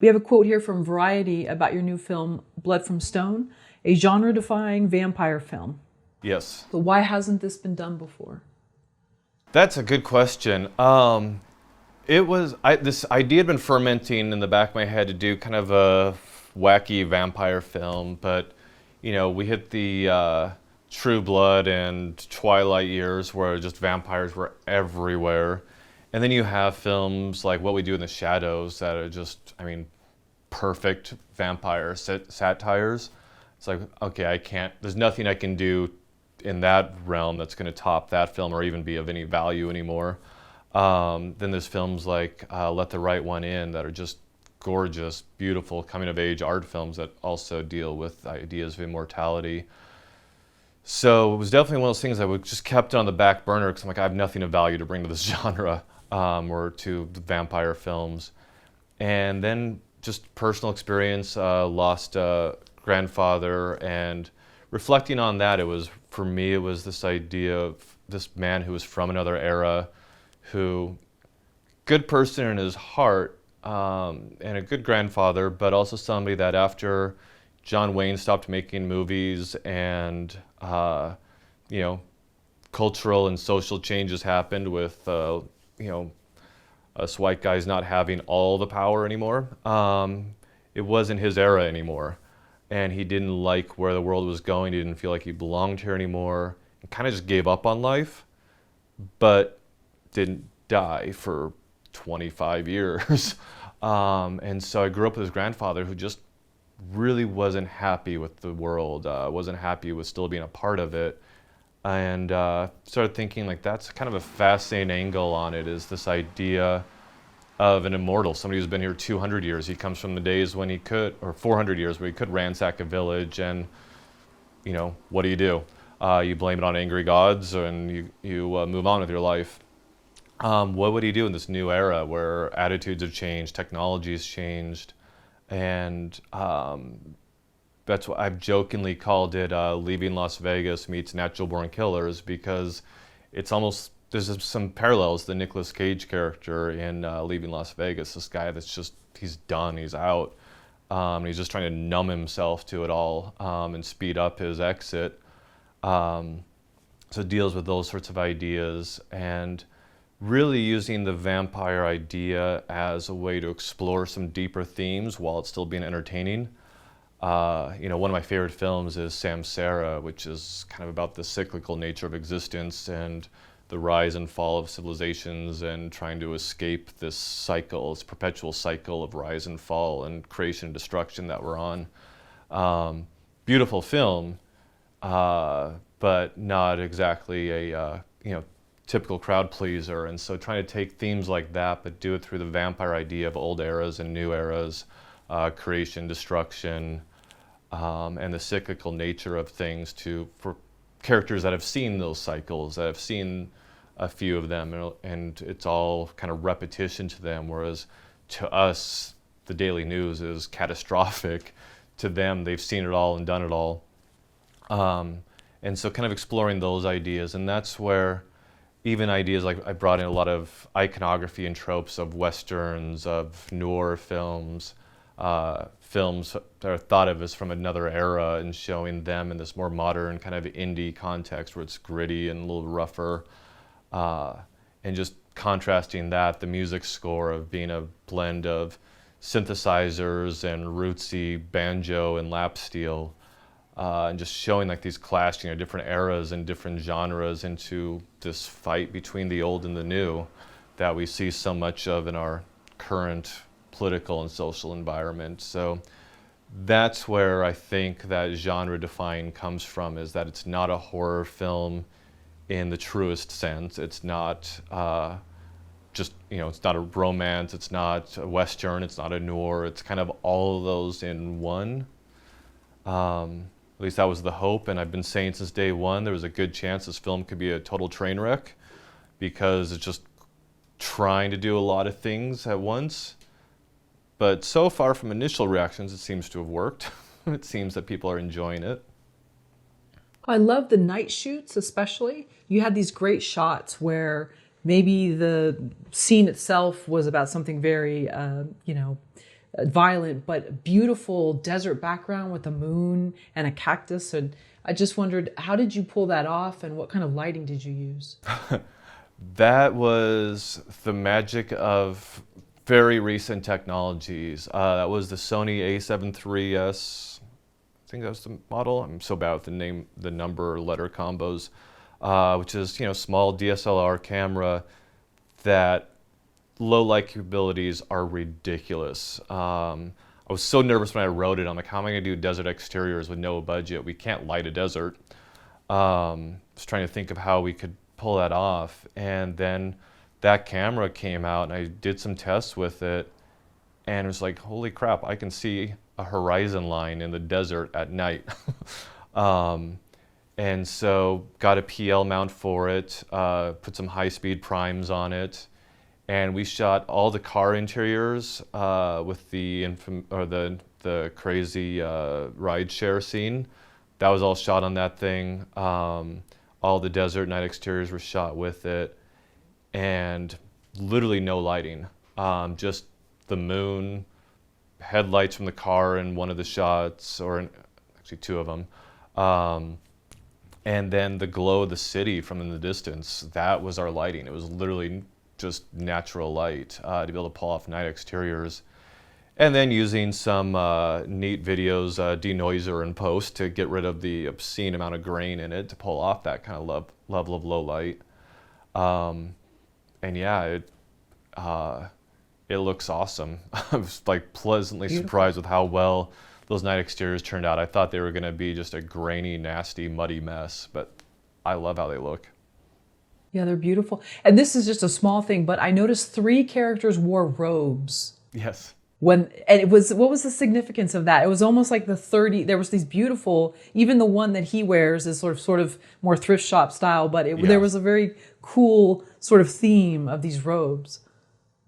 We have a quote here from Variety about your new film, Blood from Stone, a genre-defying vampire film. Yes. But why hasn't this been done before? That's a good question. This idea had been fermenting in the back of my head to do kind of a wacky vampire film, but we hit the True Blood and Twilight years where just vampires were everywhere. And then you have films like What We Do in the Shadows that are just, perfect vampire satires. It's like, okay, there's nothing I can do in that realm that's going to top that film or even be of any value anymore. Then there's films like Let the Right One In that are just gorgeous, beautiful coming-of-age art films that also deal with ideas of immortality. So it was definitely one of those things that just kept on the back burner because I'm like, I have nothing of value to bring to this genre or to the vampire films. And then just personal experience, lost a grandfather, and reflecting on that, for me, it was this idea of this man who was from another era, who, good person in his heart, and a good grandfather, but also somebody that after John Wayne stopped making movies and, cultural and social changes happened with, us white guys not having all the power anymore. It wasn't his era anymore. And he didn't like where the world was going. He didn't feel like he belonged here anymore. And kind of just gave up on life, but didn't die for 25 years. And so I grew up with his grandfather who just really wasn't happy with the world, wasn't happy with still being a part of it. And started thinking like that's kind of a fascinating angle on it, is this idea of an immortal, somebody who's been here 200 years. He comes from the days when he could, or 400 years, where he could ransack a village and, what do? You blame it on angry gods and you move on with your life. What would he do in this new era where attitudes have changed, technology's changed, and that's what I've jokingly called it Leaving Las Vegas meets Natural Born Killers, because it's almost, there's some parallels to the Nicolas Cage character in Leaving Las Vegas, this guy that's just, he's done, he's out. He's just trying to numb himself to it all and speed up his exit. So it deals with those sorts of ideas and really using the vampire idea as a way to explore some deeper themes while it's still being entertaining. One of my favorite films is Samsara, which is kind of about the cyclical nature of existence and the rise and fall of civilizations and trying to escape this cycle, this perpetual cycle of rise and fall and creation and destruction that we're on. Beautiful film, but not exactly a typical crowd pleaser. And so trying to take themes like that, but do it through the vampire idea of old eras and new eras, creation, destruction, and the cyclical nature of things for characters that have seen those cycles, that have seen a few of them, and it's all kind of repetition to them, whereas to us, the daily news is catastrophic. To them, they've seen it all and done it all. And so kind of exploring those ideas, and that's where even ideas like I brought in a lot of iconography and tropes of westerns, of noir films, films that are thought of as from another era, and showing them in this more modern kind of indie context where it's gritty and a little rougher, and just contrasting that, the music score of being a blend of synthesizers and rootsy banjo and lap steel, and just showing like these clashing of different eras and different genres into this fight between the old and the new that we see so much of in our current political and social environment. So that's where I think that genre define comes from, is that it's not a horror film in the truest sense. It's not it's not a romance, it's not a western, it's not a noir, it's kind of all of those in one. At least that was the hope, and I've been saying since day one there was a good chance this film could be a total train wreck because it's just trying to do a lot of things at once. But so far from initial reactions, it seems to have worked. It seems that people are enjoying it. I love the night shoots especially. You had these great shots where maybe the scene itself was about something very, violent but beautiful desert background with a moon and a cactus. And I just wondered, how did you pull that off, and what kind of lighting did you use? That was the magic of very recent technologies. That was the Sony A7 III's. I think that was the model. I'm so bad with the number or letter combos, which is, small DSLR camera that low light capabilities are ridiculous. I was so nervous when I wrote it. I'm like, how am I going to do desert exteriors with no budget? We can't light a desert. I was trying to think of how we could pull that off, and then that camera came out and I did some tests with it, and it was like, holy crap, I can see a horizon line in the desert at night. And so got a PL mount for it, put some high-speed primes on it, and we shot all the car interiors with the crazy ride share scene. That was all shot on that thing. All the desert night exteriors were shot with it, and literally no lighting, just the moon, headlights from the car in one of the shots, actually two of them, and then the glow of the city from in the distance. That was our lighting. It was literally just natural light to be able to pull off night exteriors. And then using some neat videos, denoiser in post to get rid of the obscene amount of grain in it to pull off that kind of level of low light. And yeah, it looks awesome. I was like pleasantly surprised with how well those night exteriors turned out. I thought they were going to be just a grainy, nasty, muddy mess, but I love how they look. Yeah, they're beautiful. And this is just a small thing, but I noticed 3 characters wore robes. Yes. What was the significance of that? It was almost like there was these beautiful, even the one that he wears is sort of more thrift shop style, but there was a very cool sort of theme of these robes.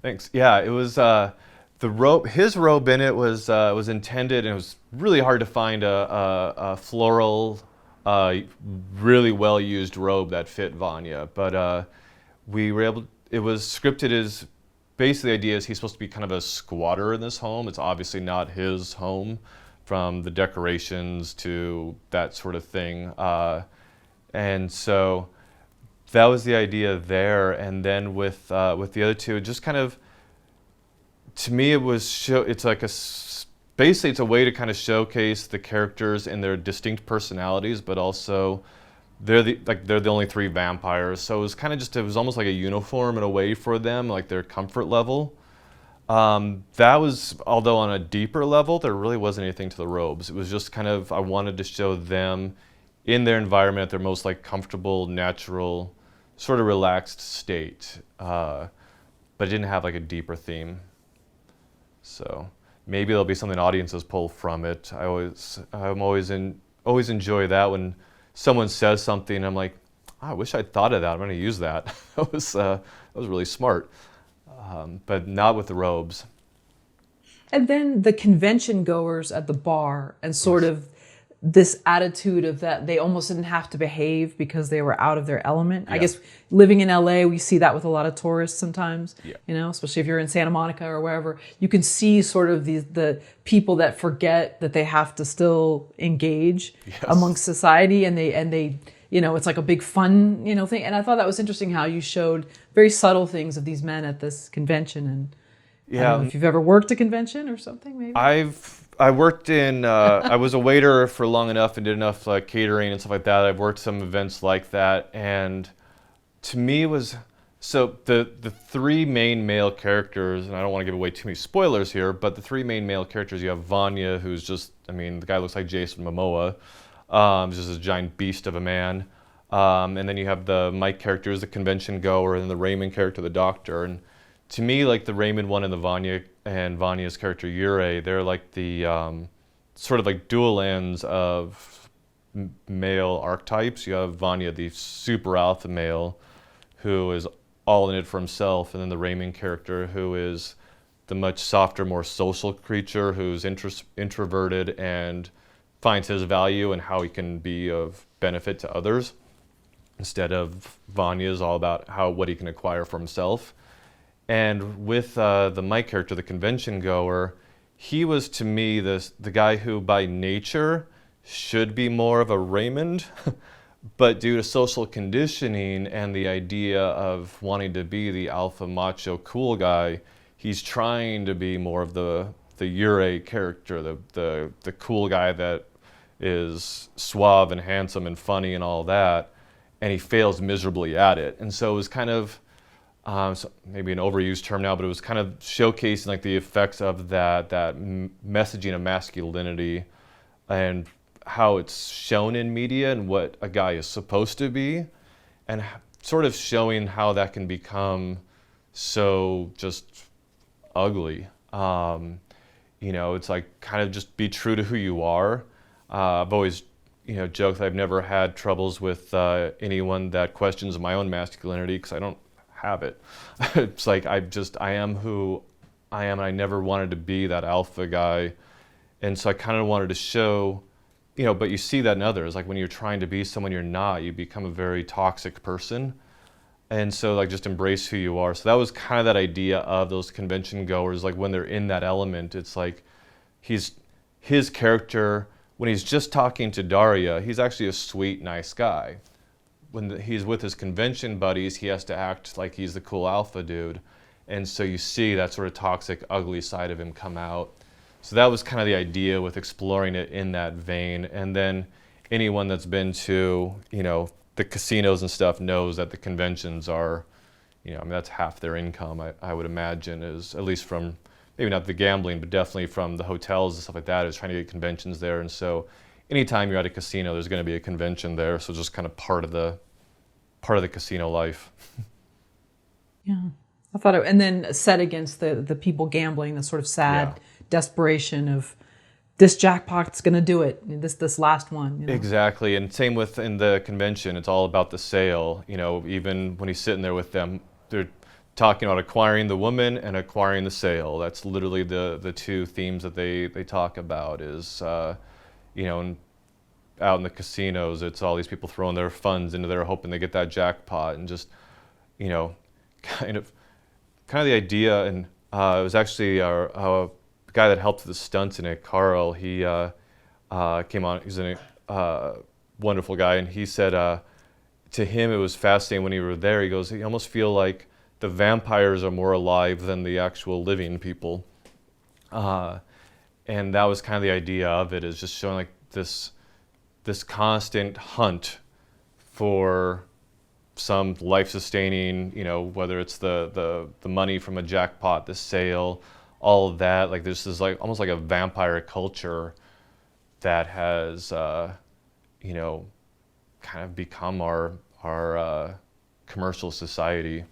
Thanks. Yeah, it was the robe. His robe in it was intended, and it was really hard to find a floral, really well used robe that fit Vanya. But we were able. It was scripted as. Basically, the idea is he's supposed to be kind of a squatter in this home. It's obviously not his home, from the decorations to that sort of thing. And so that was the idea there. And then with the other two, just kind of, to me, it's like basically it's a way to kind of showcase the characters and their distinct personalities, but also they're the only 3 vampires, so it was almost like a uniform in a way for them, like their comfort level. That was, although on a deeper level, there really wasn't anything to the robes. It was just kind of, I wanted to show them in their environment at their most like comfortable, natural, sort of relaxed state, but it didn't have like a deeper theme. So maybe there'll be something audiences pull from it. I always enjoy that when someone says something, I'm like, I wish I'd thought of that. I'm going to use that. That was really smart, but not with the robes. And then the convention goers at the bar, and sort of this attitude of that they almost didn't have to behave because they were out of their element. Yeah. I guess living in LA, we see that with a lot of tourists sometimes, especially if you're in Santa Monica or wherever. You can see sort of the people that forget that they have to still engage amongst society, and they it's like a big fun, thing. And I thought that was interesting how you showed very subtle things of these men at this convention. And I don't know if you've ever worked a convention or something, maybe? I worked in, I was a waiter for long enough and did enough catering and stuff like that. I've worked some events like that. And to me so the 3 main male characters, and I don't want to give away too many spoilers here, but the 3 main male characters, you have Vanya, who's just, the guy looks like Jason Momoa. Just a giant beast of a man. And then you have the Mike character, the convention goer, and the Raymond character, the doctor. And to me, like the Raymond one and Vanya's character Yurei, they're like the sort of like dual ends of male archetypes. You have Vanya, the super alpha male, who is all in it for himself, and then the Raymond character, who is the much softer, more social creature, who's introverted and finds his value and how he can be of benefit to others, instead of Vanya's all about what he can acquire for himself. And with the Mike character, the convention goer, he was to me the guy who by nature should be more of a Raymond, but due to social conditioning and the idea of wanting to be the alpha macho cool guy, he's trying to be more of the Ure character, the cool guy that is suave and handsome and funny and all that, and he fails miserably at it. And so it was kind of so maybe an overused term now, but it was kind of showcasing like the effects of that messaging of masculinity and how it's shown in media and what a guy is supposed to be, and sort of showing how that can become so just ugly. It's like kind of just be true to who you are. I've always, joked that I've never had troubles with anyone that questions my own masculinity because I don't have it. It's like I am who I am, and I never wanted to be that alpha guy. And so I kind of wanted to show, but you see that in others. Like when you're trying to be someone you're not, you become a very toxic person. And so like just embrace who you are. So that was kind of that idea of those convention goers, like when they're in that element, it's like his character, when he's just talking to Daria, he's actually a sweet, nice guy. When he's with his convention buddies, he has to act like he's the cool alpha dude. And so you see that sort of toxic, ugly side of him come out. So that was kind of the idea with exploring it in that vein. And then anyone that's been to, the casinos and stuff knows that the conventions are, that's half their income, I would imagine, is at least from, maybe not the gambling, but definitely from the hotels and stuff like that, is trying to get conventions there. And so anytime you're at a casino, there's going to be a convention there. So just kind of part of the casino life. Yeah. I thought and then set against the people gambling, the sort of sad desperation of this jackpot's going to do it. This last one. Exactly. And same with in the convention, it's all about the sale. Even when he's sitting there with them, they're talking about acquiring the woman and acquiring the sale. That's literally the two themes that they talk about is, and out in the casinos, it's all these people throwing their funds into there hoping they get that jackpot, and just, kind of the idea. And it was actually our guy that helped with the stunts in it, Carl. He came on. He's a wonderful guy, and he said to him it was fascinating when he were there. He goes, you almost feel like the vampires are more alive than the actual living people, and that was kind of the idea of it, is just showing like this constant hunt for some life-sustaining, whether it's the money from a jackpot, the sale, all of that. Like this is like almost like a vampire culture that has, kind of become our commercial society.